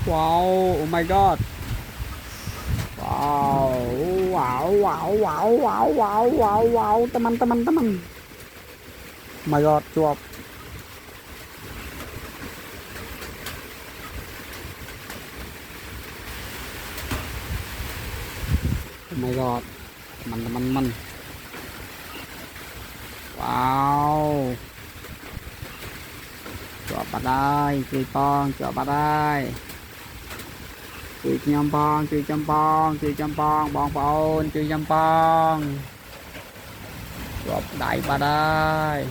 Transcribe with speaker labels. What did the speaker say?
Speaker 1: Wow, oh my god. Wow, wow, wow, wow, wow, wow, wow, wow, teman. Oh my god, chuột. Oh my god, teman. Wow. Chuột bắt đây, chui con, chuột bắt đây. Chui nhom bong, bong bồn, chui nhom bong. Chuột đẩy bắt đây.